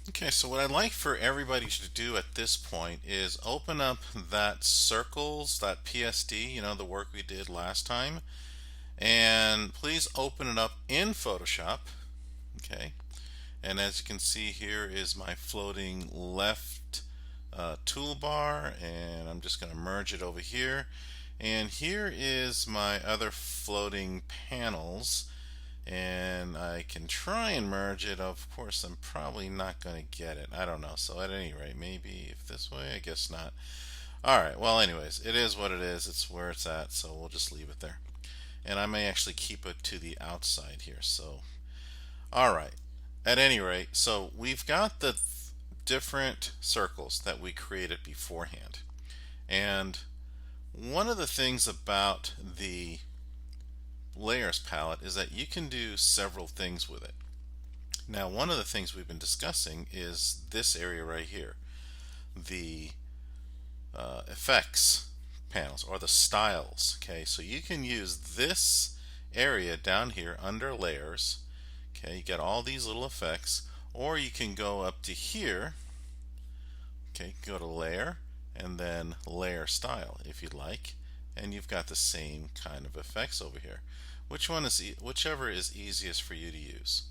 Okay, so what I'd like for everybody to do at this point is open up that circles, that PSD, the work we did last time, and please open it up in Photoshop. Okay, and as you can see, here is my floating left toolbar, and I'm just going to merge it over here. And here is my other floating panels, and I can try and merge it. Of course, I'm probably not going to get it. I don't know. So at any rate, maybe if this way, I guess not. All right. Well, anyways, it is what it is. It's where it's at. So we'll just leave it there. And I may actually keep it to the outside here. So, all right. At any rate, so we've got the different circles that we created beforehand. And one of the things about the layers palette is that you can do several things with it. Now, one of the things we've been discussing is this area right here, the effects panels or the styles. Okay, so you can use this area down here under layers. Okay, you get all these little effects, or you can go up to here. Okay, go to layer and then layer style if you'd like, and you've got the same kind of effects over here. Whichever is easiest for you to use.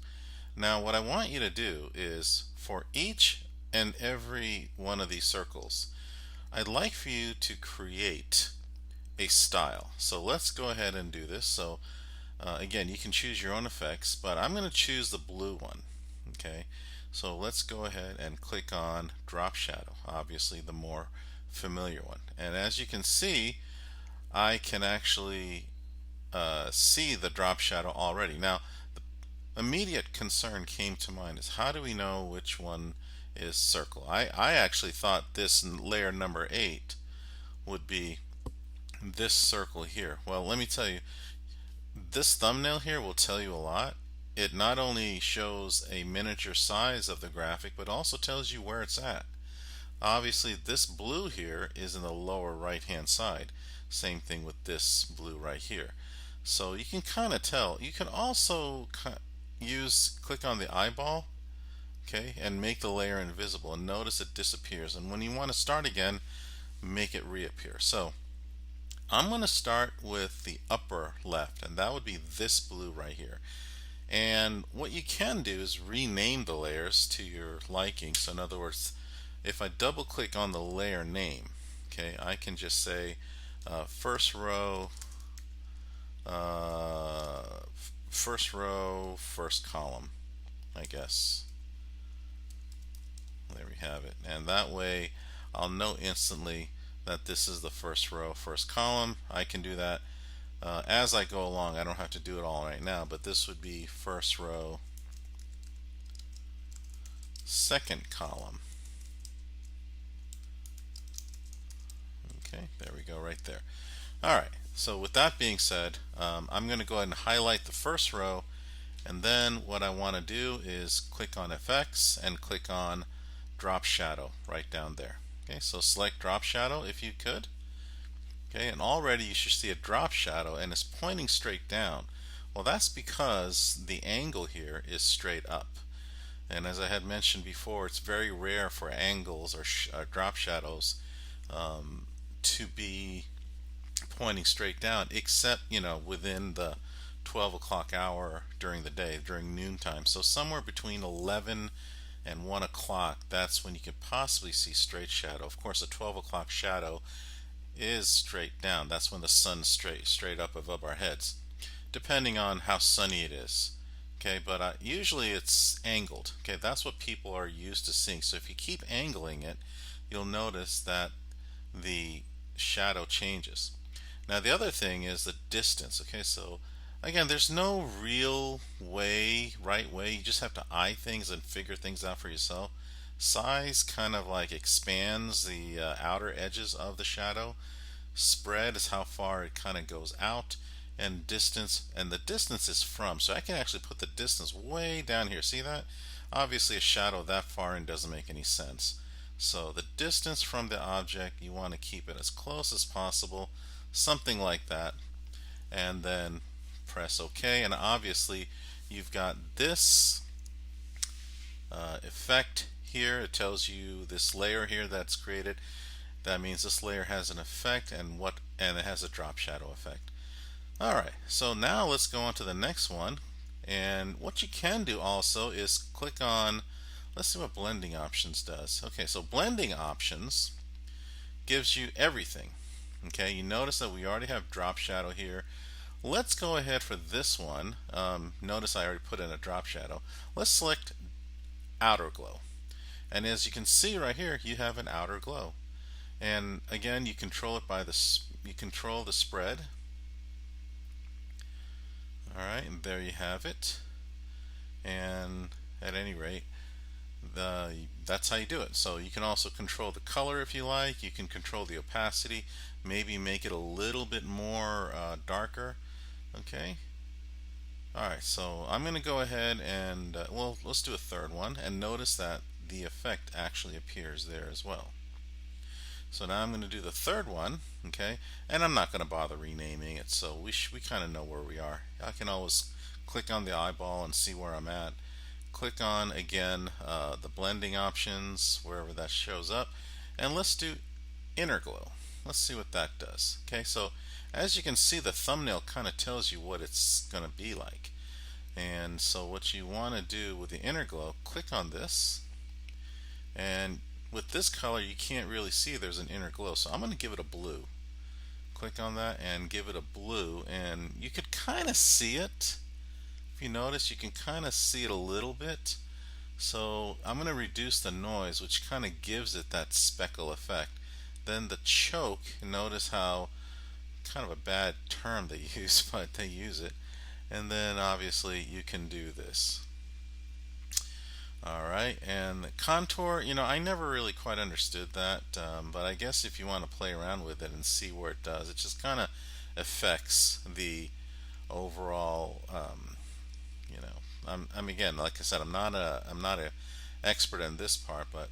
Now what I want you to do is for each and every one of these circles, I'd like for you to create a style. So let's go ahead and do this. So again, you can choose your own effects, but I'm going to choose the blue one. Okay, so let's go ahead and click on drop shadow, obviously the more familiar one. And as you can see, I can actually see the drop shadow already. Now, the immediate concern came to mind is how do we know which one is circle? I actually thought this layer number 8 would be this circle here. Well, let me tell you, this thumbnail here will tell you a lot. It not only shows a miniature size of the graphic, but also tells you where it's at. Obviously, this blue here is in the lower right hand side. Same thing with this blue right here. So you can kind of tell. You can also click on the eyeball, okay, and make the layer invisible, and notice it disappears. And when you want to start again, make it reappear. So I'm going to start with the upper left, and that would be this blue right here. And what you can do is rename the layers to your liking. So in other words, if I double click on the layer name, okay, I can just say first row, first column, I guess. There we have it. And that way I'll know instantly that this is the first row, first column. I can do that as I go along. I don't have to do it all right now, but this would be first row, second column. Okay, there we go right there. Alright, so with that being said, I'm going to go ahead and highlight the first row, and then what I want to do is click on FX and click on drop shadow right down there. Okay, so select drop shadow if you could. Okay, and already you should see a drop shadow and it's pointing straight down. Well, that's because the angle here is straight up. And as I had mentioned before, it's very rare for angles or drop shadows to be pointing straight down, except within the 12 o'clock hour during the day, during noontime. So somewhere between 11 and 1 o'clock, that's when you could possibly see straight shadow. Of course, a 12 o'clock shadow is straight down. That's when the sun's straight up above our heads, depending on how sunny it is. Okay, but usually it's angled. Okay, that's what people are used to seeing. So if you keep angling it, you'll notice that the shadow changes. Now the other thing is the distance. Okay, so again, there's no real right way. You just have to eye things and figure things out for yourself. Size kind of like expands the outer edges of the shadow. Spread is how far it kind of goes out, and distance, and the distance is from. So I can actually put the distance way down here. See that? Obviously a shadow that far in doesn't make any sense. So the distance from the object, you want to keep it as close as possible, something like that, and then press OK. And obviously you've got this effect here it tells you this layer here that's created. That means this layer has an effect, and it has a drop shadow effect. Alright, so now let's go on to the next one. And what you can do also is click on, let's see what blending options does. Okay, so blending options gives you everything. Okay, you notice that we already have drop shadow here. Let's go ahead for this one. Notice I already put in a drop shadow. Let's select outer glow. And as you can see right here, you have an outer glow. And again, you control it by you control the spread. Alright, and there you have it. And at any rate, that's how you do it. So you can also control the color if you like. You can control the opacity, maybe make it a little bit more darker. Okay. Alright, so I'm going to go ahead and well, let's do a third one, and notice that the effect actually appears there as well. So now I'm going to do the third one, okay, and I'm not going to bother renaming it, so we kind of know where we are. I can always click on the eyeball and see where I'm at. Click on again the blending options wherever that shows up, and let's do inner glow. Let's see what that does. Okay, so as you can see, the thumbnail kind of tells you what it's going to be like. And so what you want to do with the inner glow, click on this, and with this color you can't really see there's an inner glow, so I'm going to give it a blue. Click on that and give it a blue, and you could kind of see it. If you notice, you can kind of see it a little bit. So I'm going to reduce the noise, which kind of gives it that speckle effect. Then the choke, notice how kind of a bad term they use, but they use it. And then obviously you can do this. Alright, and the contour, I never really quite understood that, but I guess if you want to play around with it and see where it does, it just kind of affects the overall, I'm again, like I said, I'm not a expert in this part, but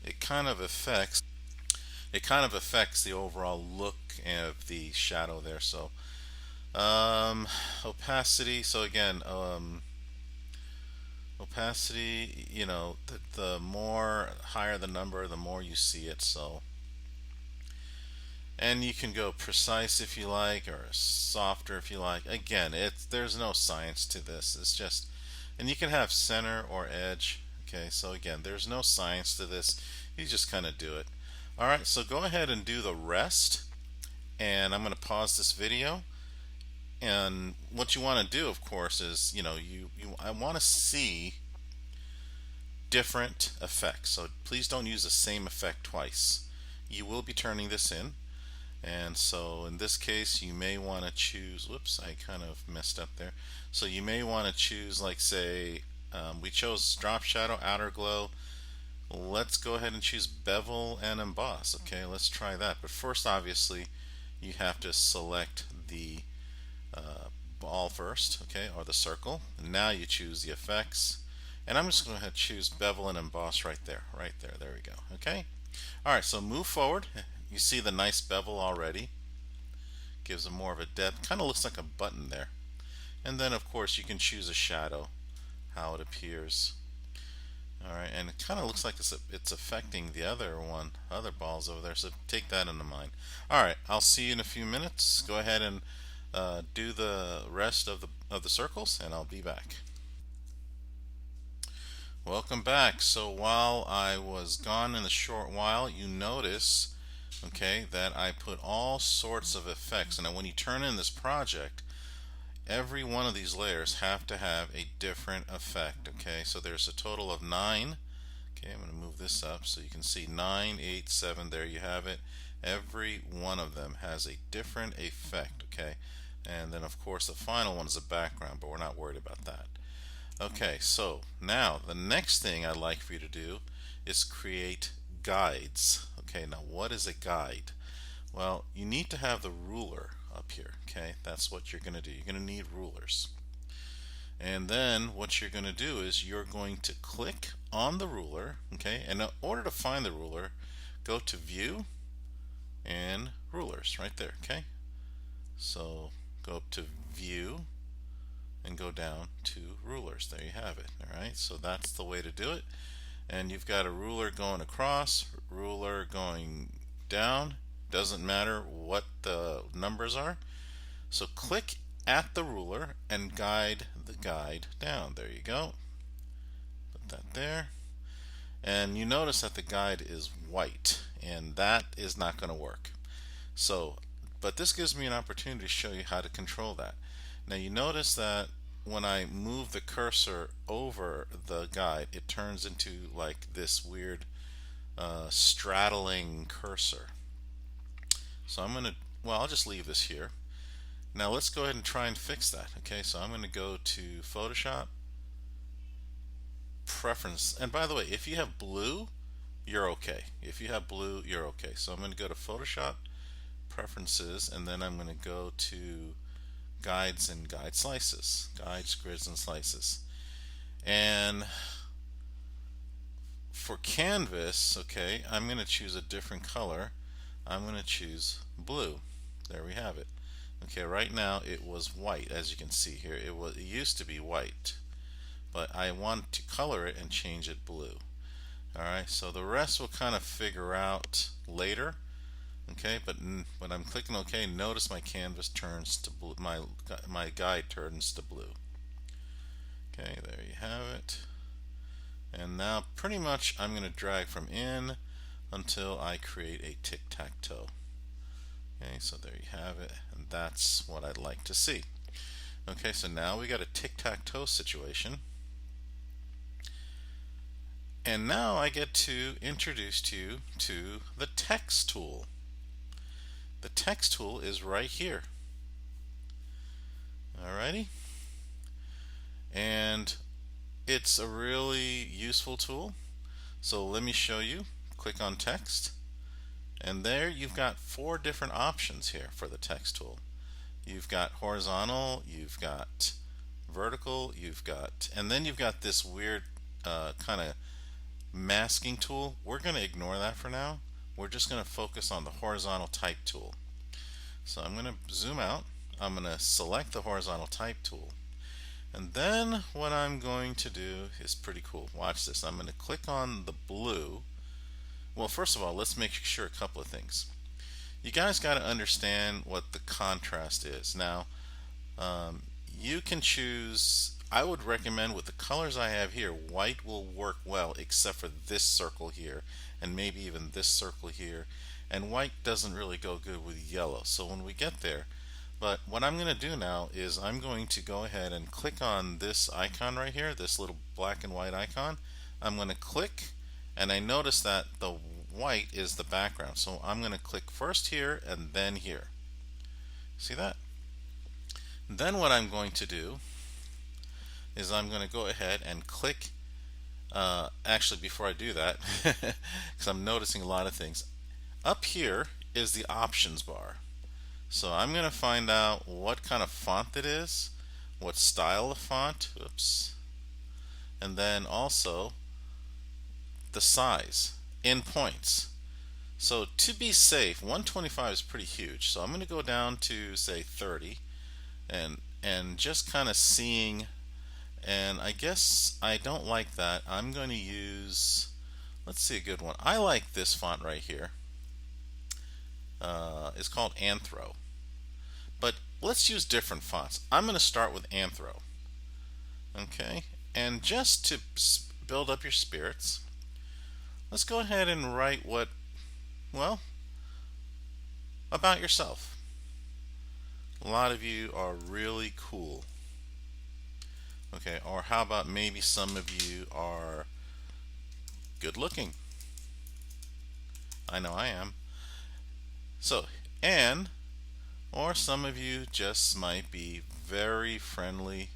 it kind of affects the overall look of the shadow there. So opacity, so again, opacity, the more higher the number, the more you see it. So, and you can go precise if you like, or softer if you like. Again, there's no science to this. It's just, and you can have center or edge. Okay, so again, there's no science to this. You just kind of do it. Alright, so go ahead and do the rest, and I'm going to pause this video. And what you want to do, of course, is I want to see different effects. So please don't use the same effect twice. You will be turning this in, and so in this case you may want to choose, whoops, I kind of messed up there. So you may want to choose, like, say we chose drop shadow, outer glow. Let's go ahead and choose bevel and emboss. Okay, let's try that. But first, obviously, you have to select the ball first, okay, or the circle. And now you choose the effects, and I'm just going to choose bevel and emboss right there. There we go. Okay. All right. So move forward. You see the nice bevel already. Gives it more of a depth. Kind of looks like a button there. And then, of course, you can choose a shadow, how it appears. Alright, and it kind of looks like it's affecting the other balls over there, so take that into mind. Alright, I'll see you in a few minutes. Go ahead and do the rest of the circles, and I'll be back. Welcome back. So while I was gone in a short while, you notice, okay, that I put all sorts of effects. And when you turn in this project, every one of these layers have to have a different effect. Okay, so there's a total of 9. Okay, I'm going to move this up so you can see 9, 8, 7. There you have it. Every one of them has a different effect. Okay, and then of course the final one is a background, but we're not worried about that. Okay, so now the next thing I'd like for you to do is create guides. Okay, now what is a guide? Well, you need to have the ruler up here. Okay, that's what you're going to do. You're going to need rulers. And then what you're going to do is you're going to click on the ruler. Okay, and in order to find the ruler, go to View and Rulers right there. Okay, so go up to View and go down to rulers. There you have it. Alright, so that's the way to do it. And you've got a ruler going across, ruler going down, doesn't matter what the numbers are. So click at the ruler and guide the guide down. There you go. Put that there. And you notice that the guide is white, and that is not going to work. So, but this gives me an opportunity to show you how to control that. Now you notice that when I move the cursor over the guide, it turns into like this weird straddling cursor. So I'm going to, well, I'll just leave this here. Now let's go ahead and try and fix that. Okay, so I'm going to go to Photoshop, Preference, and by the way, if you have blue, you're okay. If you have blue, you're okay. So I'm going to go to Photoshop, Preferences, and then I'm going to go to Guides and Guide Slices, Guides, Grids, and Slices. And for canvas, okay, I'm going to choose a different color. I'm going to choose blue. There we have it. Okay, right now it was white, as you can see here. It used to be white, but I want to color it and change it blue. Alright, so the rest we'll kind of figure out later. Okay, but when I'm clicking OK, notice my canvas turns to blue, my guide turns to blue. Okay, there you have it. And now pretty much I'm going to drag from in until I create a tic-tac-toe. Okay, so there you have it, and that's what I'd like to see. Okay, so now we got a tic-tac-toe situation. And now I get to introduce you to the text tool. The text tool is right here. Alrighty. And it's a really useful tool. So let me show you. Click on text. And there you've got 4 different options here for the text tool. You've got horizontal, you've got vertical, and then you've got this weird kind of masking tool. We're going to ignore that for now. We're just going to focus on the horizontal type tool. So I'm going to zoom out. I'm going to select the horizontal type tool. And then what I'm going to do is pretty cool. Watch this. I'm going to click on the blue. Well, first of all, let's make sure a couple of things. You guys got to understand what the contrast is. Now, you can choose, I would recommend with the colors I have here, white will work well except for this circle here and maybe even this circle here, and white doesn't really go good with yellow. So when we get there, but what I'm going to do now is I'm going to go ahead and click on this icon right here, this little black and white icon. I'm going to click, and I notice that the white is the background. So I'm going to click first here and then here. See that? Then what I'm going to do is I'm going to go ahead and click, actually before I do that, because I'm noticing a lot of things. Up here is the options bar. So I'm going to find out what kind of font it is, what style of font, oops, and then also the size in points. So to be safe, 125 is pretty huge. So I'm going to go down to say 30 and just kind of seeing, and I guess I don't like that. I'm going to use, let's see a good one. I like this font right here. It's called Anthro. But let's use different fonts. I'm going to start with Anthro. Okay, and just to build up your spirits, let's go ahead and write what, well, about yourself. A lot of you are really cool. Okay, or how about maybe some of you are good looking. I know I am. So, and, or some of you just might be very friendly,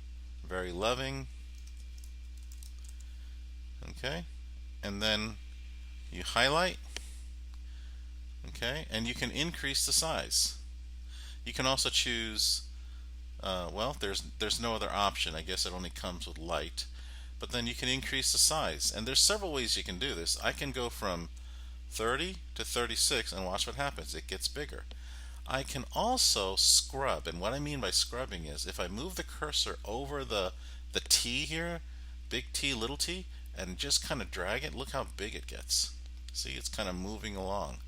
very loving. Okay, and then you highlight. Okay, and you can increase the size. You can also choose, well, there's no other option. I guess it only comes with light. But then you can increase the size. And there's several ways you can do this. I can go from 30 to 36 and watch what happens. It gets bigger. I can also scrub, and what I mean by scrubbing is if I move the cursor over the T here, big T, little t, and just kind of drag it, look how big it gets. See, it's kind of moving along.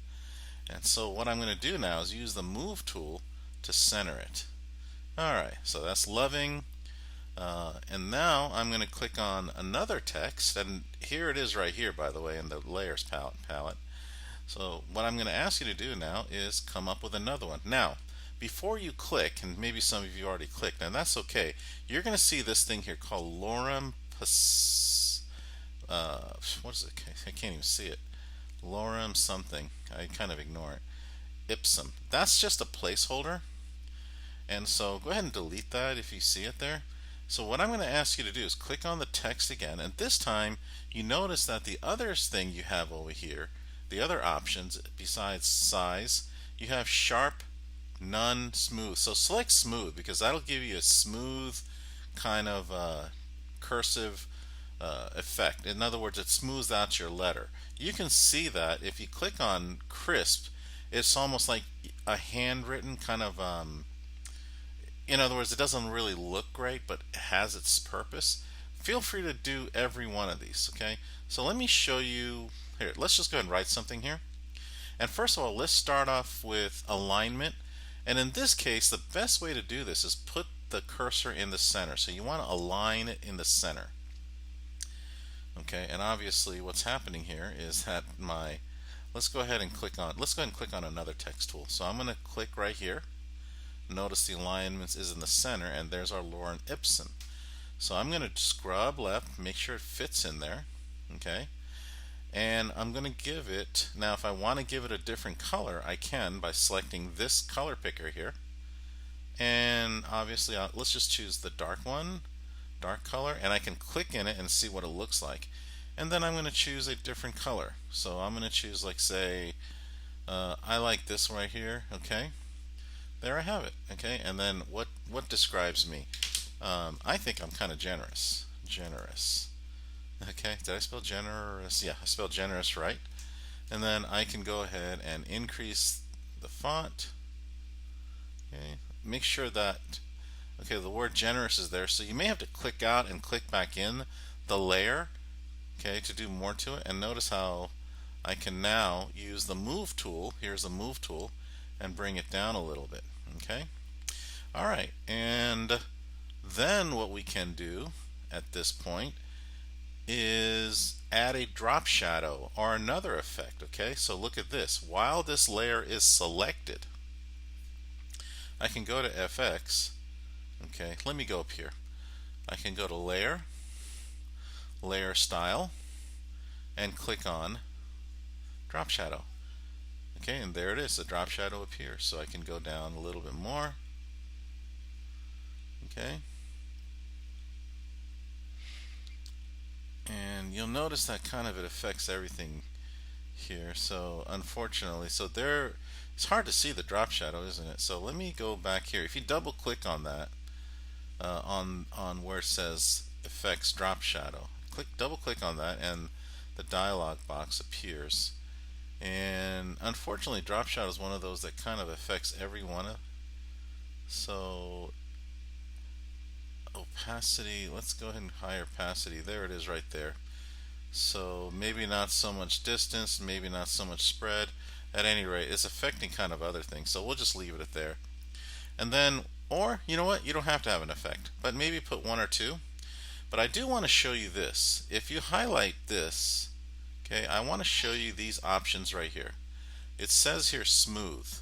And so what I'm going to do now is use the move tool to center it. Alright, so that's loving. And now I'm going to click on another text, and here it is right here, by the way, in the layers palette. So what I'm going to ask you to do now is come up with another one. Now, before you click, and maybe some of you already clicked, and that's okay, you're going to see this thing here called Lorem what is it? I can't even see it. Lorem something. I kind of ignore it. Ipsum. That's just a placeholder. And so go ahead and delete that if you see it there. So what I'm going to ask you to do is click on the text again, and this time you notice that the other thing you have over here, the other options besides size, you have sharp, none, smooth. So select smooth because that'll give you a smooth kind of cursive effect. In other words, it smooths out your letter. You can see that if you click on crisp, it's almost like a handwritten kind of in other words, it doesn't really look great, but it has its purpose. Feel free to do every one of these, okay? So let me show you, here, let's just go ahead and write something here. And first of all, let's start off with alignment. And in this case, the best way to do this is put the cursor in the center. So you want to align it in the center. Okay, and obviously what's happening here is that let's go ahead and click on another text tool. So I'm going to click right here. Notice the alignment is in the center, and there's our lorem ipsum. So I'm going to scrub left, make sure it fits in there, okay? And I'm going to give it, now if I want to give it a different color, I can by selecting this color picker here. And obviously, let's just choose the dark one, dark color, and I can click in it and see what it looks like. And then I'm going to choose a different color. So I'm going to choose, like, say, I like this right here, okay? There I have it, okay? And then what describes me? I think I'm kind of generous. Generous. Okay, did I spell generous? Yeah, I spelled generous right. And then I can go ahead and increase the font. Okay, make sure that, okay, the word generous is there, so you may have to click out and click back in the layer, okay, to do more to it. And notice how I can now use the move tool. Here's the move tool, and bring it down a little bit. Okay, all right, and then what we can do at this point is add a drop shadow or another effect. Okay, so look at this. While this layer is selected, I can go to FX. Okay, let me go up here. I can go to layer, layer style, and click on drop shadow. Okay, and there it is, the drop shadow appears. So I can go down a little bit more. Okay. And you'll notice that kind of it affects everything here. So unfortunately, it's hard to see the drop shadow, isn't it? So let me go back here. If you double click on that, on where it says effects drop shadow, double click on that, and the dialog box appears. And unfortunately, drop shadow is one of those that kind of affects every one of. So opacity, let's go ahead and high opacity. There it is right there. So maybe not so much distance, maybe not so much spread. At any rate, it's affecting kind of other things. So we'll just leave it at there. And then, or you know what, you don't have to have an effect, but maybe put one or two. But I do want to show you this. If you highlight this, okay, I want to show you these options right here. It says here smooth.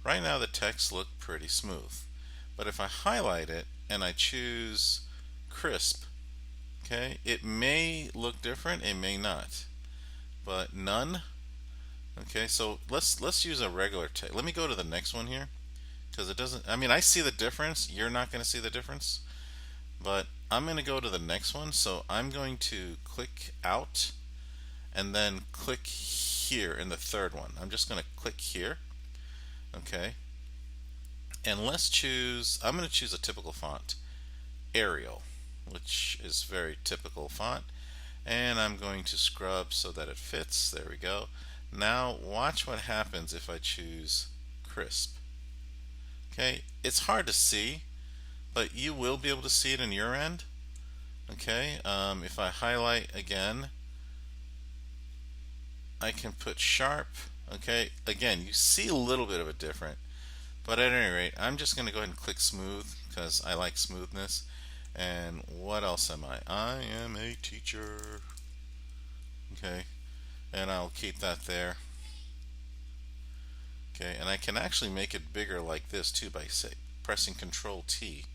Right now the text look pretty smooth. But if I highlight it and I choose crisp, okay, it may look different, it may not. But none. Okay, so let's use a regular text. Let me go to the next one here, because it doesn't, I mean, I see the difference. You're not going to see the difference. But I'm going to go to the next one. So I'm going to click out and then click here in the third one. I'm just going to click here. Okay. And let's choose, I'm going to choose a typical font, Arial, which is very typical font. And I'm going to scrub so that it fits. There we go. Now watch what happens if I choose crisp. Okay, it's hard to see, but you will be able to see it in your end. Okay, if I highlight again, I can put sharp. Okay, again, you see a little bit of a difference, but at any rate, I'm just going to go ahead and click smooth because I like smoothness. And what else am I? I am a teacher. Okay, and I'll keep that there. Okay, and I can actually make it bigger like this too by pressing Control T.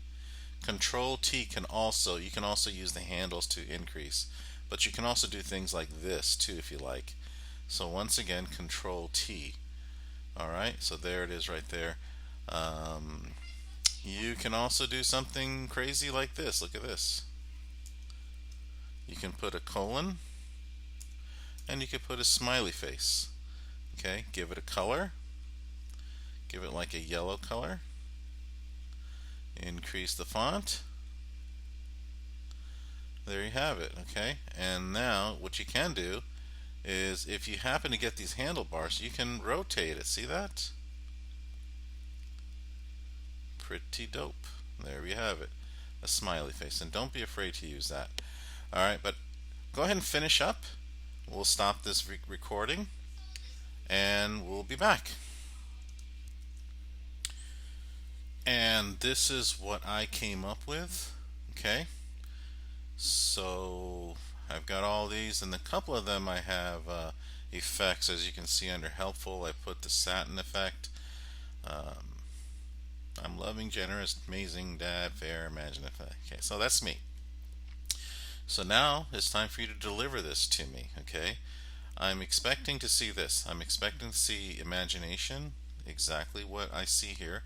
Control T can also, you can also use the handles to increase, but you can also do things like this too if you like. So once again, Control T. Alright, so there it is right there. You can also do something crazy like this. Look at this. You can put a colon and you can put a smiley face. Okay, give it a color. Give it like a yellow color. Increase the font. There you have it. Okay, and now what you can do is if you happen to get these handlebars, you can rotate it. See that? Pretty dope. There we have it. A smiley face. And don't be afraid to use that. Alright, but go ahead and finish up. We'll stop this recording and we'll be back. And this is what I came up with. Okay, so I've got all these, and a couple of them I have effects. As you can see under helpful, I put the satin effect. I'm loving, generous, amazing, dad, fair, imaginative. Okay, so that's me. So now it's time for you to deliver this to me. Okay, I'm expecting to see this. I'm expecting to see imagination, exactly what I see here.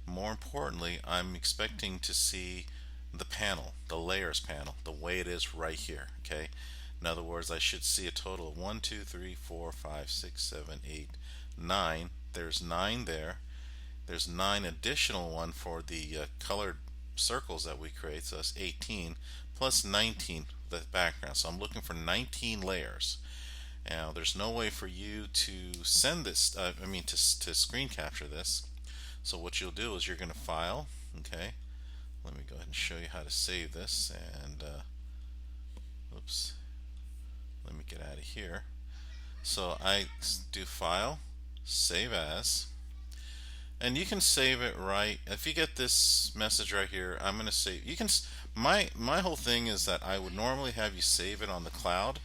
More importantly, I'm expecting to see the panel, the layers panel, the way it is right here. Okay, in other words, I should see a total of 1, 2, 3, 4, 5, 6, 7, 8, 9. There's 9 there. There's 9 additional one for the colored circles that we create, so that's 18 plus 19 the background. So I'm looking for 19 layers. Now there's no way for you to send this, to screen capture this. So what you'll do is you're going to file. Okay, let me go ahead and show you how to save this. And oops, let me get out of here. So I do file, save as, and you can save it right. If you get this message right here, I'm going to save. You can. My whole thing is that I would normally have you save it on the cloud,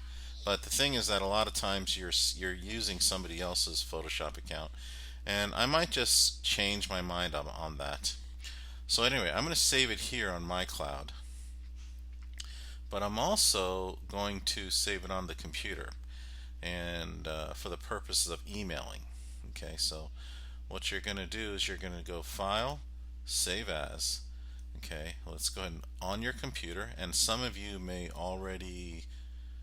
but the thing is that a lot of times you're using somebody else's Photoshop account, and I might just change my mind on that. So anyway, I'm going to save it here on my cloud, but I'm also going to save it on the computer, and for the purposes of emailing. Okay, so what you're going to do is you're going to go File, Save As. Okay, let's go ahead and on your computer, and some of you may already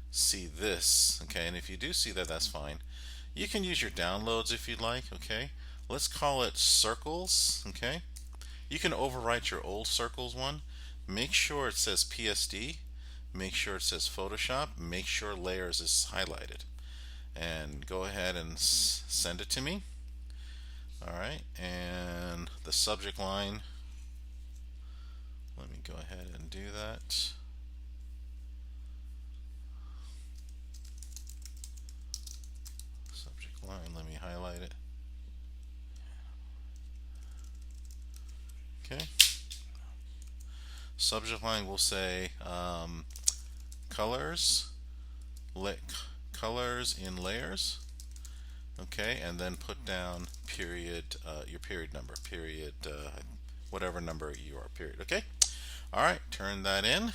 see this. Okay, and if you do see that, that's fine. You can use your downloads if you'd like. Okay, let's call it Circles. Okay, you can overwrite your old Circles one. Make sure it says PSD. Make sure it says Photoshop. Make sure Layers is highlighted, and go ahead and send it to me. Alright, and the subject line, let me go ahead and do that. Subject line, let me highlight it. Okay. Subject line will say colors, colors in layers. Okay, and then put down period, your period number, period, whatever number you are, period. Okay, all right, turn that in.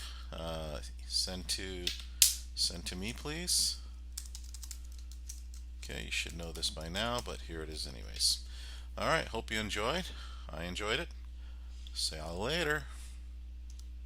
Send to me, please. Okay, you should know this by now, but here it is anyways. All right, hope you enjoyed. I enjoyed it. See y'all later.